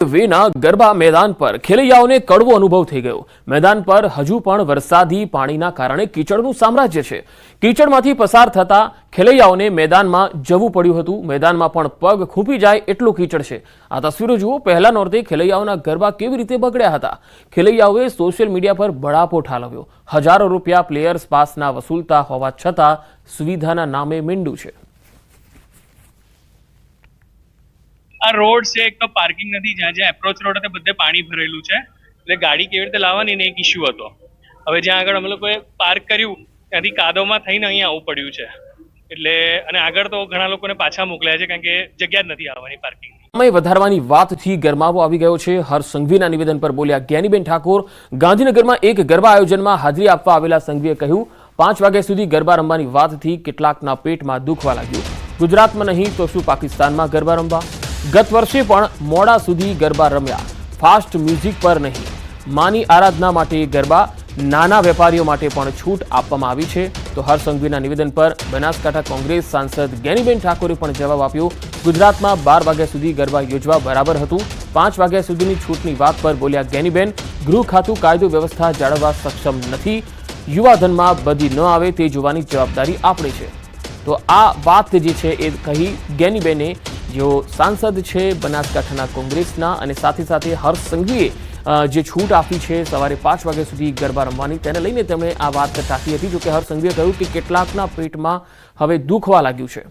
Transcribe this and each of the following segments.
વેના ગરબા મેદાન પર ખેલૈયાઓને કડવો અનુભવ થઈ ગયો। મેદાન પર હજુ પણ વરસાદી પાણીના કારણે કીચડનું સામ્રાજ્ય છે। કીચડમાંથી પસાર થતા ખેલૈયાઓને મેદાનમાં જવું પડ્યું હતું। મેદાનમાં પણ પગ ખૂંપી જાય એટલું કીચડ છે। આ તસવીરો જુઓ। પહેલા નોરતે ખેલૈયાઓના ગરબા કેવી રીતે બગડ્યા હતા। ખેલૈયાઓએ સોશિયલ મીડિયા પર બળાપો ઠાલવ્યો। હજારો રૂપિયા પ્લેયર્સ પાસના વસૂલતા હોવા છતાં સુવિધાના નામે મીંડું છે। આ રોડ છે એક તો પાર્કિંગ નથી, જ્યાં જ્યાં એપ્રોચ રોડ હતો બધે પાણી ભરેલું છે, એટલે ગાડી કેવી રીતે લાવવાની ને એક ઇશ્યુ હતો। હવે જ્યાં આગળ અમે લોકોએ પાર્ક કર્યું ત્યાંથી કાદવમાં થઈને અહીંયા આવવું પડ્યું છે, એટલે અને આગળ તો ઘણા લોકોને પાછા મોકલ્યા છે કારણ કે જગ્યા જ નથી આવવાની પાર્કિંગ। સમય વધારવાની વાતથી ગરમાવો આવી ગયો છે। હર્ષ સંઘવીના નિવેદન પર બોલ્યા જ્ઞાનીબેન ઠાકોર। ગાંધીનગરમાં એક ગરબા આયોજનમાં હાજરી આપવા આવેલા સંઘવીએ કહ્યું, 5 વાગ્યા સુધી ગરબા રમવાની વાતથી કેટલાકના પેટમાં દુખવા લાગ્યું। ગુજરાતમાં નહીં તો શું પાકિસ્તાનમાં ગરબા રમવા? ગત વર્ષે પણ મોડા સુધી ગરબા રમ્યા। ફાસ્ટ મ્યુઝિક પર નહીં, માની આરાધના માટે ગરબા, નાના વેપારીઓ માટે પણ છૂટ આપવામાં આવી છે। તો હર્ષ સંઘવીના નિવેદન પર બનાસકાંઠા કોંગ્રેસ સાંસદ જ્ઞાનીબેન ઠાકોરે પણ જવાબ આપ્યો। ગુજરાતમાં 12 વાગ્યા સુધી ગરબા યોજવા બરાબર હતું। 5 વાગ્યા સુધીની છૂટની વાત પર બોલ્યા જ્ઞાનીબેન, ગૃહ ખાતું કાયદો વ્યવસ્થા જાળવવા સક્ષમ નથી। યુવાધનમાં બધી ન આવે તે જોવાની જવાબદારી આપણી છે। તો આ વાત જે છે એ કહી જ્ઞાનીબેને, જેઓ સાંસદ છે બનાસકાંઠાના કોંગ્રેસના, અને સાથે સાથે હર્ષ સંઘવીએ જે છૂટ આપી છે સવારે 5 વાગ્યા સુધી ગરબા રમવાની, તેને લઈને તેમણે આ વાત ટાંકી હતી। જોકે હર્ષ સંઘવીએ કહ્યું કે કેટલાકના પેટમાં હવે દુખવા લાગ્યું છે।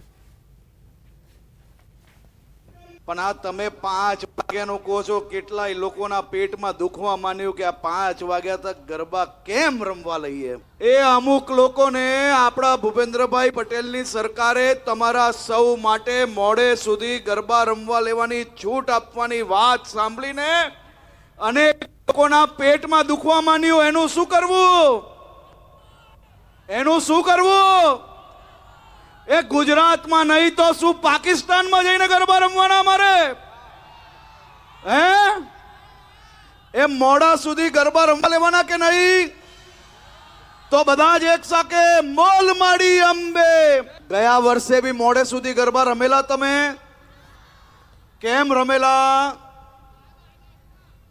પણ આ તમે 5 વાગ્યાનું કહો છો, કેટલાય લોકોના પેટમાં દુખવા માંડ્યું કે આ 5 વાગ્યા તક ગરબા કેમ રમવા લઈએ। એ અમુક લોકોને આપણા ભૂપેન્દ્રભાઈ પટેલની સરકારે તમારા સૌ માટે મોડે સુધી ગરબા રમવા લેવાની છૂટ આપવાની વાત સાંભળીને અનેક લોકોના પેટમાં દુખવા માંડ્યું। એનું શું કરવું? એનું શું કરવું? એ ગુજરાતમાં નહીં તો શું પાકિસ્તાનમાં જઈને ગરબા રમવાના અમારે? હે? એ મોડા સુધી ગરબા રમવા લેવાના કે નહીં? તો બધા જ એક સાથે મોલ માડી અંબે। ગયા વર્ષે બી મોડે સુધી ગરબા રમેલા તમે? કેમ રમેલા?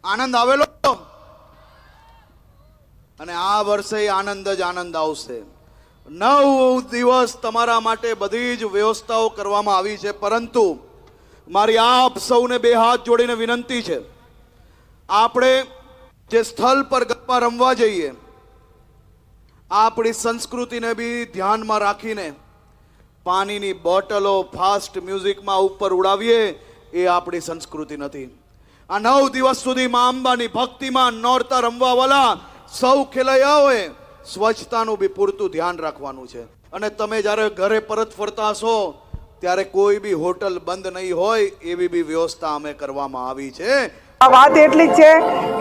આનંદ આવેલો? અને આ વર્ષે આનંદ જ આનંદ આવશે। 9 દિવસ તમારા માટે બધી જ વ્યવસ્થાઓ કરવામાં આવી છે, પરંતુ મારી આપ સૌને બે હાથ જોડીને વિનંતી છે, આપણે જે સ્થળ પર ગરબા રમવા જઈએ, આપણી સંસ્કૃતિને બી ધ્યાનમાં રાખીને પાણીની બોટલો ફાસ્ટ મ્યુઝિકમાં ઉપર ઉડાવીએ, એ આપણી સંસ્કૃતિ નથી। આ 9 દિવસ સુધી મા અંબાની ભક્તિમાં નોરતા રમવા વાળા સૌ ખેલૈયાઓએ સ્વચ્છતાનું બી પૂરતું ધ્યાન રાખવાનું છે। અને તમે જ્યારે ઘરે પરત ફરતા હશો ત્યારે કોઈ બી હોટલ બંધ નહીં હોય એવી બી વ્યવસ્થા અમે કરવામાં આવી છે। આ વાત એટલી જ છે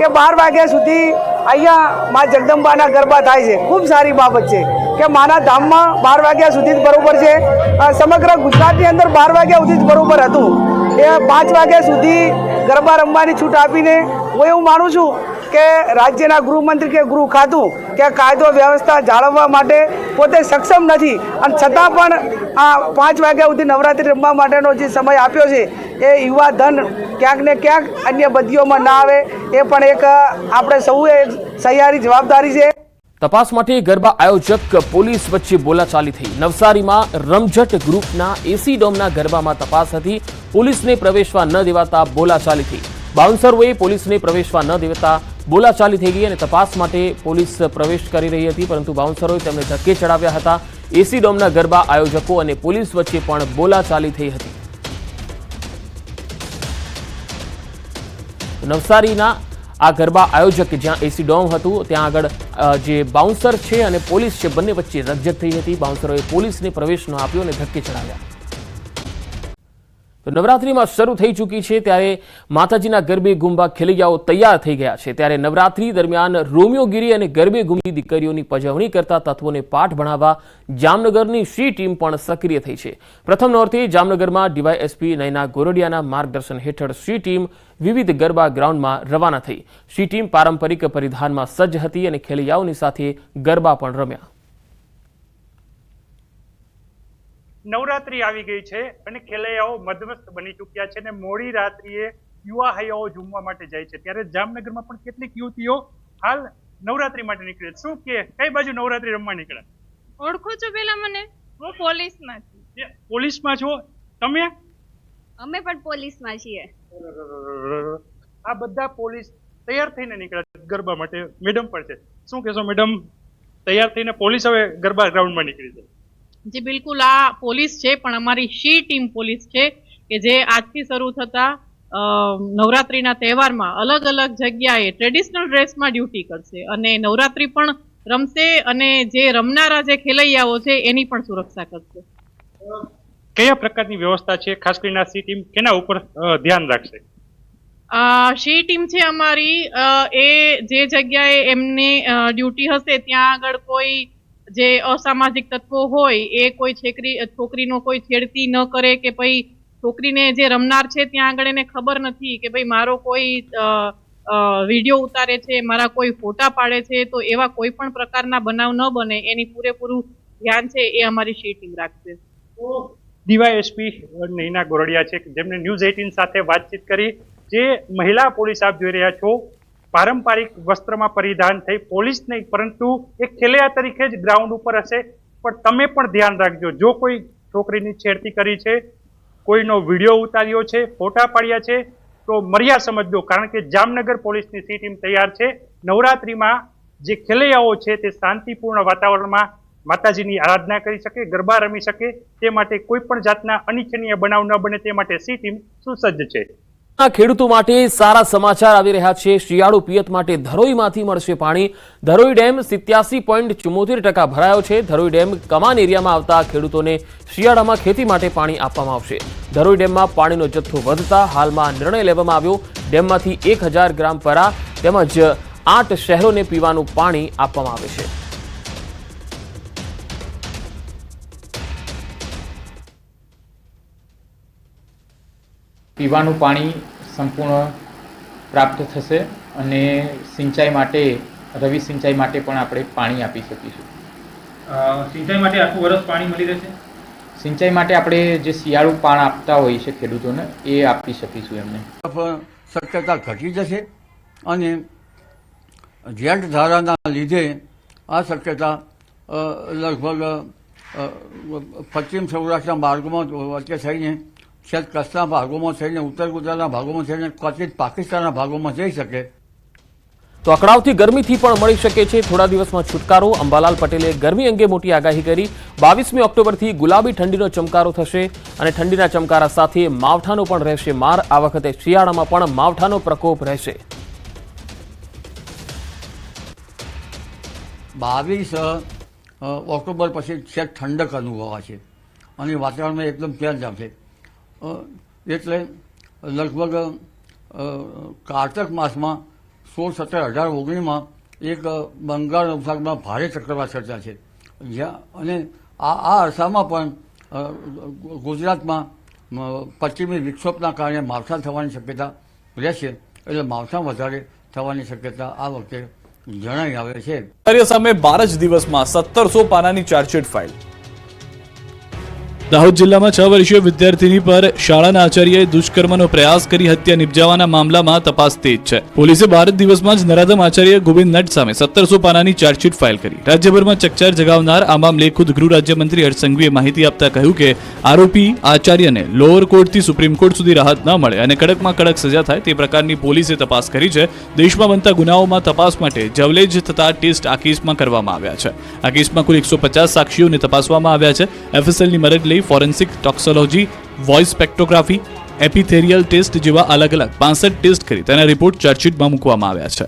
કે 12 વાગ્યા સુધી અહીંયા મા જગદંબાના ગરબા થાય છે। ખૂબ સારી બાબત છે કે માના ધામમાં 12 વાગ્યા સુધી જ બરોબર છે। સમગ્ર ગુજરાતની અંદર 12 વાગ્યા સુધી જ બરોબર હતું। એ 5 વાગ્યા સુધી ગરબા રમવાની છૂટ આપીને હું એવું માનું છું કે રાજ્યના ગૃહમંત્રી કે ગૃહ ખાતું કે કાયદો વ્યવસ્થા જાળવવા માટે પોતે સક્ષમ નથી, અને છતાં પણ આ 5 વાગ્યા સુધી નવરાત્રિ રમવા માટેનો જે સમય આપ્યો છે, એ યુવા ધન ક્યાંક ને ક્યાંક અન્ય બદીઓમાં ના આવે, એ પણ એક આપણે સૌએ સહિયારી જવાબદારી છે। તપાસ માટે ગરબા આયોજક પોલીસ વચ્ચે બોલાચાલી થઈ। નવસારીમાં રમઝટ ગ્રુપના એસી ડોમના ગરબામાં તપાસ હતી। પોલીસને પ્રવેશવા ન દેવાતા બોલાચાલી થઈ। બાઉન્સરોએ પોલીસને પ્રવેશવા ન દેવાતા બોલાચાલી થઈ ગઈ, અને તપાસ માટે પોલીસ પ્રવેશ કરી રહી હતી, પરંતુ બાઉન્સરોએ તેમને ધક્કે ચડાવ્યા હતા। એસી ડોમના ગરબા આયોજકો અને પોલીસ વચ્ચે પણ બોલાચાલી થઈ હતી। નવસારીના આ ગરબા આયોજક જ્યાં એસી ડોમ હતું ત્યાં આગળ જે બાઉન્સર છે અને પોલીસ છે, બંને વચ્ચે રકઝક થઈ હતી। બાઉન્સરોએ પોલીસને પ્રવેશ ન આપ્યો અને ધક્કે ચડાવ્યા। તો નવરાત્રિમાં શરૂ થઈ ચૂકી છે, ત્યારે માતાજીના ગરબે ગુંબા ખેલૈયાઓ તૈયાર થઈ ગયા છે। ત્યારે નવરાત્રી દરમિયાન રોમિયોગીરી અને ગરબે ગુંબી દીકરીઓની પજવણી કરતા તત્વોને પાઠ ભણાવવા જામનગરની શ્રી ટીમ પણ સક્રિય થઈ છે। પ્રથમ નોરતે જામનગરમાં ડીવાયએસપી નયના ગોરડિયાના માર્ગદર્શન હેઠળ શ્રી ટીમ વિવિધ ગરબા ગ્રાઉન્ડમાં રવાના થઈ। શ્રી ટીમ પારંપરિક પરિધાનમાં સજ્જ હતી અને ખેલૈયાઓની સાથે ગરબા પણ રમ્યા। નવરાત્રી આવી ગઈ છે અને ખેલૈયાઓ મદમસ્ત બની ચૂક્યા છે અને મોડી રાત્રિએ યુવા હૈયાઓ ઝૂમવા માટે જાય છે, ત્યારે જામનગરમાં પણ કેટલીક યુવતીઓ હાલ નવરાત્રી માટે નીકળે છે. શું કે કઈ બાજુ નવરાત્રી રમવા નીકળે? ઓળખો છો પેલા મને? હું પોલીસમાં છું. પોલીસમાં છો તમે? અમે પણ પોલીસમાં છીએ. આ બધા પોલીસ તૈયાર થઈને નીકળે ગરબા માટે. મેડમ પણ છે, શું કહેશો મેડમ? તૈયાર થઈને પોલીસ હવે ગરબા ગ્રાઉન્ડમાં નીકળી છે. જી બિલકુલ, આ પોલીસ છે પણ અમારી શી ટીમ પોલીસ છે કે જે આજથી શરૂ થતા નવરાત્રીના તહેવારમાં અલગ અલગ જગ્યાએ ટ્રેડિશનલ ડ્રેસમાં ડ્યુટી કરશે અને નવરાત્રી પણ રમશે અને જે રમનારા જે ખેલૈયાઓ છે એની પણ સુરક્ષા કરશે. કયા પ્રકારની વ્યવસ્થા છે? ખાસ કરીને સી ટીમ કેના ઉપર ધ્યાન રાખશે? શી ટીમ છે અમારી, એ જે જગ્યાએ એમની ડ્યુટી હશે ત્યાં આગળ કોઈ જે અસામાજિક તત્વો હોય એ કોઈ છોકરીનો કોઈ છેડતી ન કરે કે ભાઈ છોકરીને જે રમનાર છે ત્યાં આગળ એને ખબર નથી કે ભાઈ મારો કોઈ વિડીયો ઉતારે છે, મારા કોઈ ફોટા પાડે છે, તો એવા કોઈ પણ પ્રકારના બનાવ ન બને એની પૂરેપૂરું ધ્યાન છે એ અમારી શી ટીમ રાખશે. ડીવાયએસપી નૈના ગોરડિયા છે જેમને ન્યૂઝ 18 સાથે વાતચીત કરી. જે મહિલા પોલીસ આપ જોઈ રહ્યા છો, પારંપરિક વસ્ત્રમાં પરિધાન થઈ પોલીસ નહીં પરંતુ એક ખેલૈયા તરીકે જ ગ્રાઉન્ડ ઉપર હશે. પણ તમે પણ ધ્યાન રાખજો, જો કોઈ છોકરીની છેડતી કરી છે, કોઈનો વિડીયો ઉતાર્યો છે, ફોટા પાડ્યા છે તો મર્યાદા સમજજો, કારણ કે જામનગર પોલીસની સી ટીમ તૈયાર છે. નવરાત્રીમાં જે ખેલૈયાઓ છે તે શાંતિપૂર્ણ વાતાવરણમાં માતાજીની આરાધના કરી શકે, ગરબા રમી શકે, તે માટે કોઈ પણ જાતના અનિચ્છનીય બનાવ ન બને તે માટે સી ટીમ સુસજ્જ છે. ખેડૂતો માટે સારા સમાચાર આવી રહ્યા છે. શિયાળુ પિયત માટે ધરોઈમાંથી મળશે પાણી. ધરોઈ ડેમ 87.74% ભરાયો છે. ધરોઈ ડેમ કમાન એરિયામાં આવતા ખેડૂતોને શિયાળામાં ખેતી માટે પાણી આપવામાં આવશે. ધરોઈ ડેમમાં પાણીનો જથ્થો વધતા હાલમાં નિર્ણય લેવામાં આવ્યો. ડેમમાંથી 1000 ગ્રામ પરા તેમજ 8 શહેરોને પીવાનું પાણી આપવામાં આવે છે. પીવાનું પાણી સંપૂર્ણ પ્રાપ્ત થશે અને સિંચાઈ માટે રવિ સિંચાઈ માટે પણ આપણે પાણી આપી શકીશું. સિંચાઈ માટે આખું વર્ષ પાણી મળી રહેશે? સિંચાઈ માટે આપણે જે શિયાળુ પાણી આપતા હોઈએ છીએ ખેડૂતોને એ આપી શકીશું એમને. શક્યતા ઘટી જશે અને જેટ ધારાના લીધે આ શક્યતા લગભગ પશ્ચિમ સૌરાષ્ટ્રના માર્ગોમાં વચ્ચે થઈને છેક કચ્છના ભાગોમાં થઈને ઉત્તર ગુજરાતના ભાગોમાં થઈને ક્વચિત પાકિસ્તાનના ભાગોમાં જઈ શકે. તો અકળાવતી ગરમીથી પણ મળી શકે છે થોડા દિવસમાં છુટકારો. અંબાલાલ પટેલે ગરમી અંગે મોટી આગાહી કરી. 22મી ઓક્ટોબરથી ગુલાબી ઠંડીનો ચમકારો થશે અને ઠંડીના ચમકારા સાથે માવઠાનો પણ રહેશે માર. આ વખતે શિયાળામાં પણ માવઠાનો પ્રકોપ રહેશે. 22 ઓક્ટોબર પછી છેક ઠંડક અનુભવાશે અને વાતાવરણમાં એકદમ ચેન્જ આવશે. એટલે લગભગ કારતક માસમાં 16, 17, 18, 19માં એક બંગાળ ઉપસાગરમાં ભારે ચક્રવાત સર્જાશે. અને આ અરસામાં પણ ગુજરાતમાં પશ્ચિમી વિક્ષોભના કારણે માવઠા થવાની શક્યતા રહેશે. એટલે માવઠા વધારે થવાની શક્યતા આ વખતે જણાઈ આવે છે. સામે 12 જ દિવસમાં 1700 પાનાની ચાર્જશીટ ફાઇલ. દાહોદ જિલ્લામાં 6 વર્ષીય વિદ્યાર્થીની પર શાળાના આચાર્યએ દુષ્કર્મનો પ્રયાસ કરી હત્યા નિપજાવવાના મામલામાં તપાસ તેજ છે. પોલીસે 12 દિવસમાં જ નરાધમ આચાર્ય ગોવિંદ નટ સામે 1700 પાનાની ચાર્જશીટ ફાઇલ કરી. રાજ્યભરમાં ચકચાર જગાવનાર આ મામલે ખુદ ગૃહ રાજ્યમંત્રી હર્ષ સંઘવીએ માહિતી આપતા કહ્યું કે આરોપી આચાર્યને લોઅર કોર્ટથી સુપ્રીમ કોર્ટ સુધી રાહત ન મળે અને કડકમાં કડક સજા થાય તે પ્રકારની પોલીસે તપાસ કરી છે. દેશમાં બનતા ગુનાઓમાં તપાસ માટે જવલેજ થતા ટેસ્ટ આ કેસમાં કરવામાં આવ્યા છે. આ કેસમાં કુલ 150 સાક્ષીઓને તપાસવામાં આવ્યા છે. એફએસએલની મદદ લઈ ફોરેન્સિક ટોક્સોલોજી, વોઇસ સ્પેક્ટ્રોગ્રાફી, એપિથેરિયલ ટેસ્ટ જેવા અલગ અલગ 65 ટેસ્ટ કરી તેના રિપોર્ટ ચાર્જશીટમાં મૂકવામાં આવ્યા છે.